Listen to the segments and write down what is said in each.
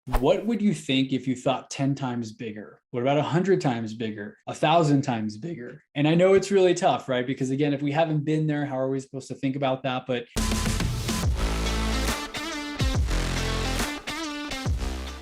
What would you think if you thought 10 times bigger? What about 100 times bigger, 1,000 times bigger? And I know it's really tough, right? Because again, if we haven't been there, how are we supposed to think about that? But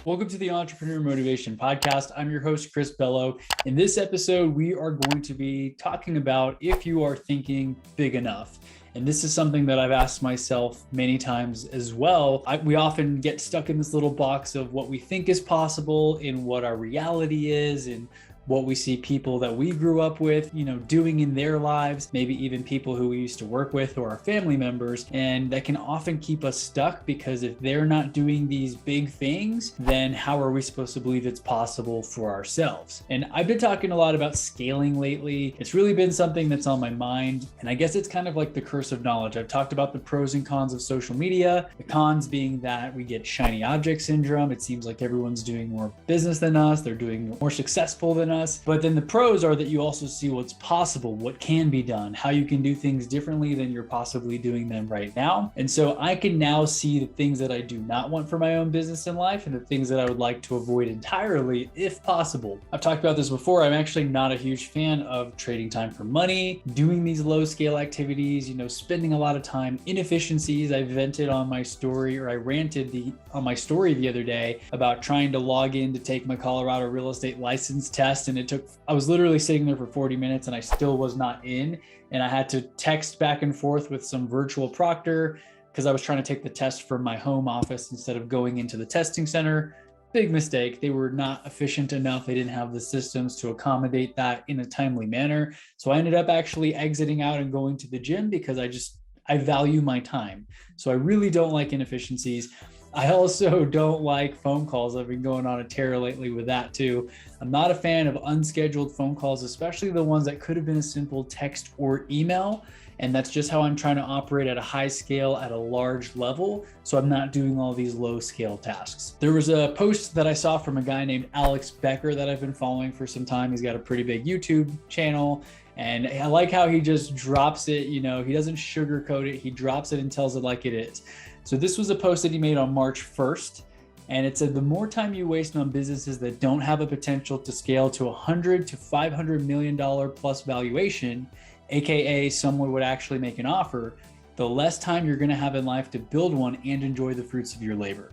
welcome to the Entrepreneur Motivation Podcast. I'm your host, Chris Bello. In this episode, we are going to be talking about if you are thinking big enough. And this is something that I've asked myself many times as well. We often get stuck in this little box of what we think is possible and what our reality is and what we see people that we grew up with, doing in their lives, maybe even people who we used to work with or our family members. And that can often keep us stuck because if they're not doing these big things, then how are we supposed to believe it's possible for ourselves? And I've been talking a lot about scaling lately. It's really been something that's on my mind. And I guess it's kind of like the curse of knowledge. I've talked about the pros and cons of social media, the cons being that we get shiny object syndrome. It seems like everyone's doing more business than us. They're doing more successful than us. But then the pros are that you also see what's possible, what can be done, how you can do things differently than you're possibly doing them right now. And so I can now see the things that I do not want for my own business in life and the things that I would like to avoid entirely if possible. I've talked about this before. I'm actually not a huge fan of trading time for money, doing these low scale activities, spending a lot of time, inefficiencies. I vented on my story, or I ranted on my story the other day about trying to log in to take my Colorado real estate license test. And I was literally sitting there for 40 minutes and I still was not in. And I had to text back and forth with some virtual proctor because I was trying to take the test from my home office instead of going into the testing center. Big mistake. They were not efficient enough. They didn't have the systems to accommodate that in a timely manner. So I ended up actually exiting out and going to the gym because I value my time. So I really don't like inefficiencies. I also don't like phone calls. I've been going on a tear lately with that too. I'm not a fan of unscheduled phone calls, especially the ones that could have been a simple text or email. And that's just how I'm trying to operate at a high scale at a large level. So I'm not doing all these low scale tasks. There was a post that I saw from a guy named Alex Becker that I've been following for some time. He's got a pretty big YouTube channel. And I like how he just drops it, he doesn't sugarcoat it. He drops it and tells it like it is. So this was a post that he made on March 1st. And it said, the more time you waste on businesses that don't have a potential to scale to $100 to $500 million plus valuation, AKA someone would actually make an offer, the less time you're going to have in life to build one and enjoy the fruits of your labor.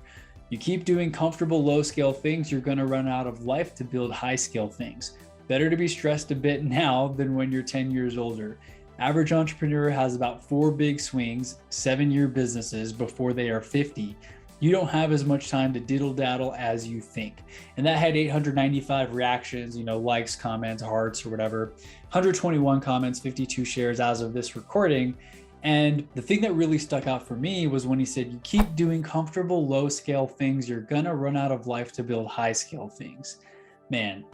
You keep doing comfortable low scale things, you're going to run out of life to build high scale things. Better to be stressed a bit now than when you're 10 years older. Average entrepreneur has about 4 big swings, 7-year businesses before they are 50. You don't have as much time to diddle daddle as you think. And that had 895 reactions, likes, comments, hearts, or whatever. 121 comments, 52 shares as of this recording. And the thing that really stuck out for me was when he said, you keep doing comfortable low scale things, you're gonna run out of life to build high scale things. Man,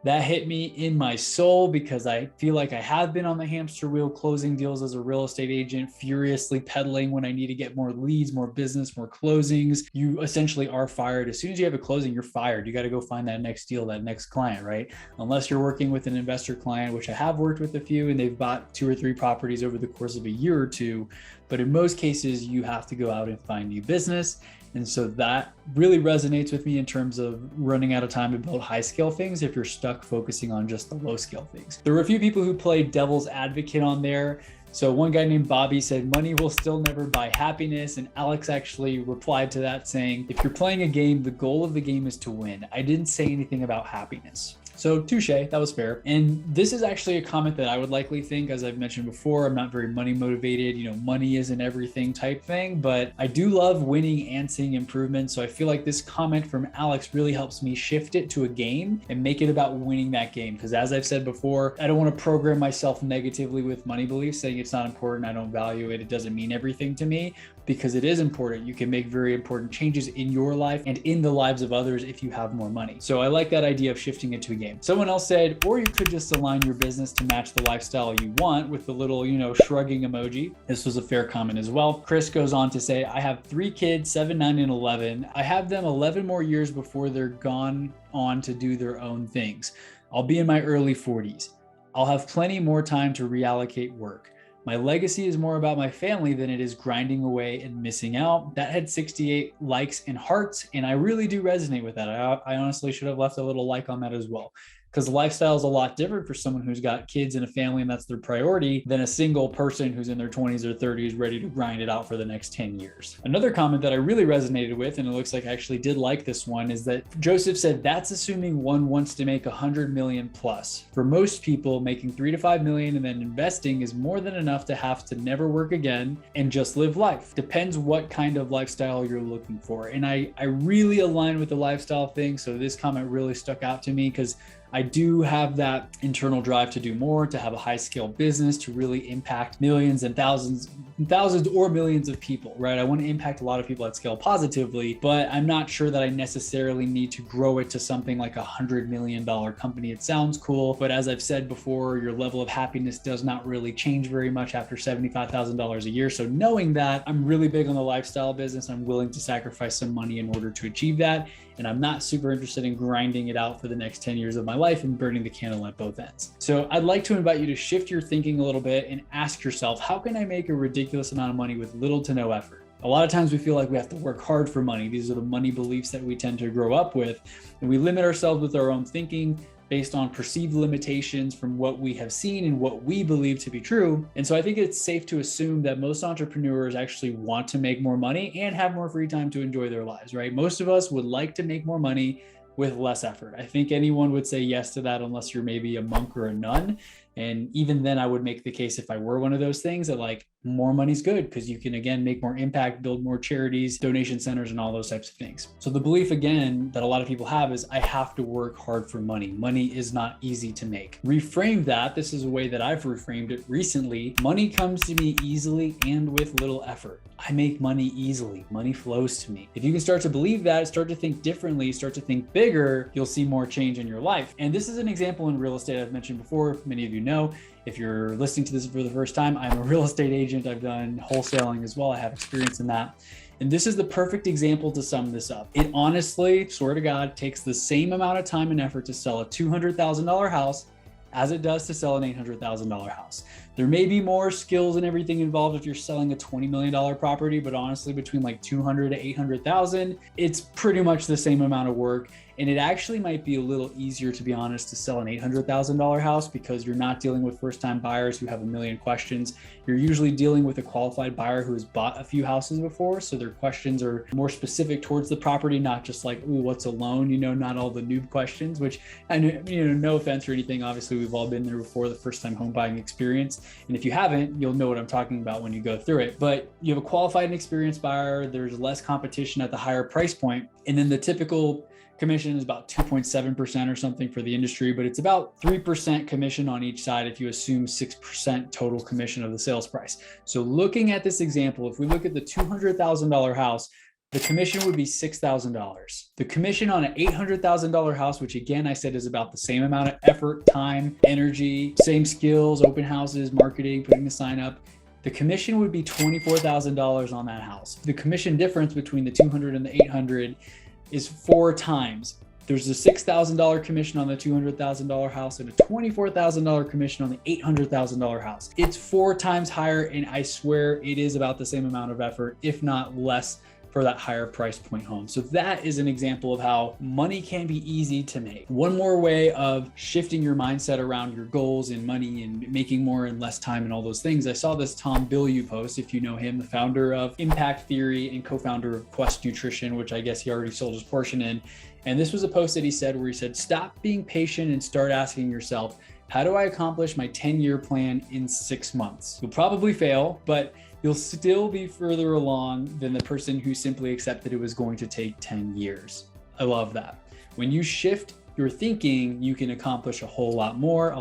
that hit me in my soul because I feel like I have been on the hamster wheel closing deals as a real estate agent, furiously peddling when I need to get more leads, more business, more closings. You essentially are fired. As soon as you have a closing, you're fired. You got to go find that next deal, that next client, right? Unless you're working with an investor client, which I have worked with a few, and they've bought 2 or 3 properties over the course of a year or two. But in most cases, you have to go out and find new business. And so that really resonates with me in terms of running out of time to build high scale things if you're stuck focusing on just the low scale things. There were a few people who played devil's advocate on there. So one guy named Bobby said, money will still never buy happiness. And Alex actually replied to that saying, if you're playing a game, the goal of the game is to win. I didn't say anything about happiness. So touche, that was fair. And this is actually a comment that I would likely think, as I've mentioned before, I'm not very money motivated, money isn't everything type thing, but I do love winning and seeing improvement. So I feel like this comment from Alex really helps me shift it to a game and make it about winning that game. Because as I've said before, I don't want to program myself negatively with money beliefs, saying it's not important, I don't value it, it doesn't mean everything to me. Because it is important. You can make very important changes in your life and in the lives of others if you have more money. So I like that idea of shifting it to a game. Someone else said, or you could just align your business to match the lifestyle you want with the little, shrugging emoji. This was a fair comment as well. Chris goes on to say, I have 3 kids, 7, 9, and 11. I have them 11 more years before they're gone on to do their own things. I'll be in my early 40s. I'll have plenty more time to reallocate work. My legacy is more about my family than it is grinding away and missing out. That had 68 likes and hearts, and I really do resonate with that. I honestly should have left a little like on that as well, because the lifestyle is a lot different for someone who's got kids and a family and that's their priority than a single person who's in their 20s or 30s ready to grind it out for the next 10 years. Another comment that I really resonated with, and it looks like I actually did like this one, is that Joseph said, that's assuming one wants to make 100 million plus. For most people, making 3 to 5 million and then investing is more than enough to have to never work again and just live life. Depends what kind of lifestyle you're looking for. And I really align with the lifestyle thing. So this comment really stuck out to me because I do have that internal drive to do more, to have a high scale business, to really impact millions and thousands or millions of people, right? I want to impact a lot of people at scale positively, but I'm not sure that I necessarily need to grow it to something like $100 million company. It sounds cool, but as I've said before, your level of happiness does not really change very much after $75,000 a year. So knowing that, I'm really big on the lifestyle business. I'm willing to sacrifice some money in order to achieve that. And I'm not super interested in grinding it out for the next 10 years of my life and burning the candle at both ends. So I'd like to invite you to shift your thinking a little bit and ask yourself, how can I make a ridiculous amount of money with little to no effort? A lot of times we feel like we have to work hard for money. These are the money beliefs that we tend to grow up with. And we limit ourselves with our own thinking based on perceived limitations from what we have seen and what we believe to be true. And so I think it's safe to assume that most entrepreneurs actually want to make more money and have more free time to enjoy their lives, right? Most of us would like to make more money with less effort. I think anyone would say yes to that unless you're maybe a monk or a nun. And even then I would make the case, if I were one of those things, that like more money's good because you can again make more impact, build more charities, donation centers, and all those types of things. So the belief again that a lot of people have is I have to work hard for money. Money is not easy to make. Reframe that. This is a way that I've reframed it recently. Money comes to me easily and with little effort. I make money easily. Money flows to me. If you can start to believe that, start to think differently, start to think bigger, you'll see more change in your life. And this is an example in real estate I've mentioned before. Many of you know. If you're listening to this for the first time, I'm a real estate agent. I've done wholesaling as well. I have experience in that. And this is the perfect example to sum this up. It honestly, swear to God, takes the same amount of time and effort to sell a $200,000 house as it does to sell an $800,000 house. There may be more skills and everything involved if you're selling a $20 million property, but honestly, between like 200 to 800,000, it's pretty much the same amount of work. And it actually might be a little easier, to be honest, to sell an $800,000 house because you're not dealing with first-time buyers who have a million questions. You're usually dealing with a qualified buyer who has bought a few houses before. So their questions are more specific towards the property, not just like, ooh, what's a loan? You know, not all the noob questions, which, and you know, no offense or anything. Obviously, we've all been there before, the first-time home buying experience. And if you haven't, you'll know what I'm talking about when you go through it. But you have a qualified and experienced buyer. There's less competition at the higher price point. And then the typical commission is about 2.7% or something for the industry, but it's about 3% commission on each side if you assume 6% total commission of the sales price. So looking at this example, if we look at the $200,000 house, the commission would be $6,000. The commission on an $800,000 house, which again, I said is about the same amount of effort, time, energy, same skills, open houses, marketing, putting the sign up, the commission would be $24,000 on that house. The commission difference between the 200 and the 800 is 4 times. There's a $6,000 commission on the $200,000 house and a $24,000 commission on the $800,000 house. It's 4 times higher, and I swear it is about the same amount of effort, if not less, for that higher price point home. So that is an example of how money can be easy to make. One more way of shifting your mindset around your goals and money and making more in less time and all those things. I saw this Tom Bilyeu post, if you know him, the founder of Impact Theory and co-founder of Quest Nutrition, which I guess he already sold his portion in. And this was a post that he said where he said, stop being patient and start asking yourself, how do I accomplish my 10-year plan in 6 months? You'll probably fail, but you'll still be further along than the person who simply accepted it was going to take 10 years. I love that. When you shift your thinking, you can accomplish a whole lot more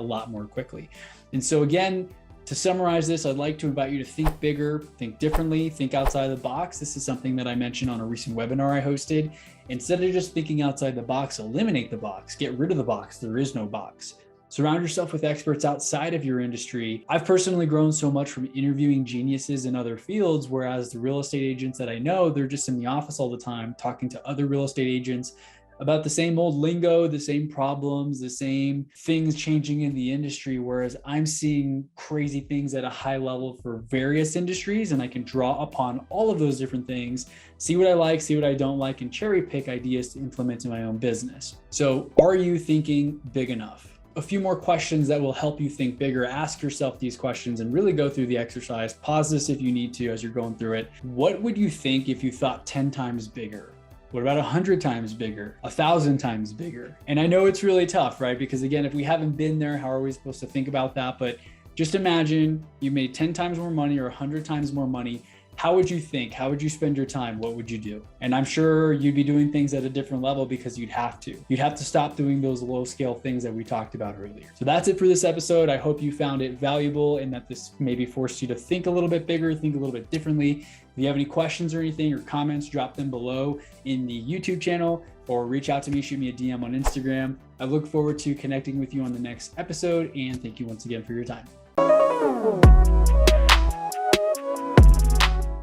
quickly. And so again, to summarize this, I'd like to invite you to think bigger, think differently, think outside the box. This is something that I mentioned on a recent webinar I hosted. Instead of just thinking outside the box, eliminate the box, get rid of the box. There is no box. Surround yourself with experts outside of your industry. I've personally grown so much from interviewing geniuses in other fields, whereas the real estate agents that I know, they're just in the office all the time, talking to other real estate agents, about the same old lingo, the same problems, the same things changing in the industry, whereas I'm seeing crazy things at a high level for various industries, and I can draw upon all of those different things, see what I like, see what I don't like, and cherry pick ideas to implement in my own business. So are you thinking big enough? A few more questions that will help you think bigger. Ask yourself these questions and really go through the exercise. Pause this if you need to as you're going through it. What would you think if you thought 10 times bigger? What about 100 times bigger, 1,000 times bigger? And I know it's really tough, right? Because again, if we haven't been there, how are we supposed to think about that? But just imagine you made 10 times more money or 100 times more money. How would you think? How would you spend your time? What would you do? And I'm sure you'd be doing things at a different level because you'd have to. You'd have to stop doing those low scale things that we talked about earlier. So that's it for this episode. I hope you found it valuable and that this maybe forced you to think a little bit bigger, think a little bit differently. If you have any questions or anything or comments, drop them below in the YouTube channel or reach out to me, shoot me a DM on Instagram. I look forward to connecting with you on the next episode, and thank you once again for your time.